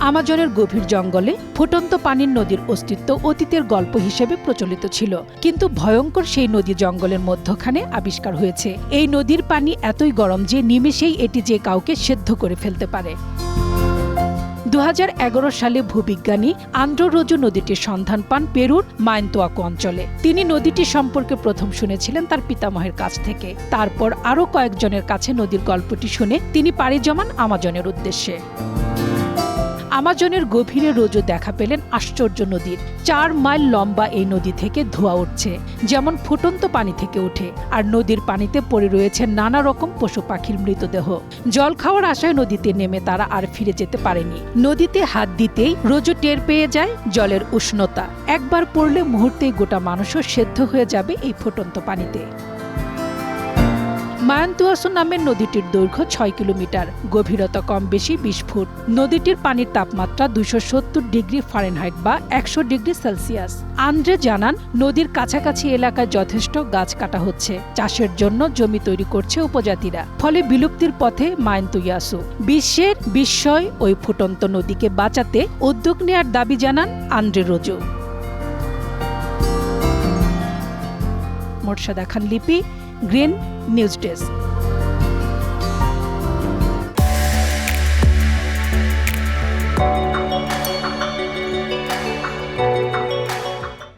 আমাজনের গভীর জঙ্গলে ফুটন্ত পানির নদীর অস্তিত্ব অতীতের গল্প হিসেবে প্রচলিত ছিল, কিন্তু ভয়ঙ্কর সেই নদী জঙ্গলের মধ্যখানে আবিষ্কার হয়েছে। এই নদীর পানি এতই গরম যে নিমেষেই এটি যে কাউকে সেদ্ধ করে ফেলতে পারে। 2011 সালে ভূবিজ্ঞানী আন্দ্রো রোজো নদীটির সন্ধান পান পেরুর মাইনতোয়াকো অঞ্চলে। তিনি নদীটি সম্পর্কে প্রথম শুনেছিলেন তার পিতামহের কাছ থেকে। তারপর আরও কয়েকজনের কাছে নদীর গল্পটি শুনে তিনি পাড়ি জমান আমাজনের উদ্দেশ্যে। আমাজনের গভীরে রোজো দেখা পেলেন আশ্চর্য নদীর। 4 মাইল লম্বা এই নদী থেকে ধোঁয়া উঠছে, যেমন ফুটন্ত পানি থেকে ওঠে, আর নদীর পানিতে পড়ে রয়েছে নানা রকম পশু পাখির মৃতদেহ। জল খাওয়ার আশায় নদীতে নেমে তারা আর ফিরে যেতে পারেনি। নদীতে হাত দিতেই রোজো টের পেয়ে যায় জলের উষ্ণতা। একবার পড়লে মুহূর্তেই গোটা মানুষও সেদ্ধ হয়ে যাবে এই ফুটন্ত পানিতে। মায়ান্তুয়াসু নামের নদীটির দৈর্ঘ্য 6 কিলোমিটার, গভীরতা কম বেশি 20 ফুট। নদীটির পানির তাপমাত্রা 270 ডিগ্রি ফারেনহাইট বা 100 ডিগ্রি সেলসিয়াস। আন্দ্রে জানান, নদীর কাছাকাছি এলাকায় যথেষ্ট গাছ কাটা হচ্ছে। চাষের জন্য জমি তৈরি করছে উপজাতিরা, ফলে বিলুপ্তির পথে মায়ান্তুয়াসু। বিশ্বের বিস্ময় ওই ফুটন্ত নদীকে বাঁচাতে উদ্যোগ নেয়ার দাবি জানান আন্দ্রে রোজো। মোর্শেদা খান লিপি, গ্রিন নিউজ ডেস্ক।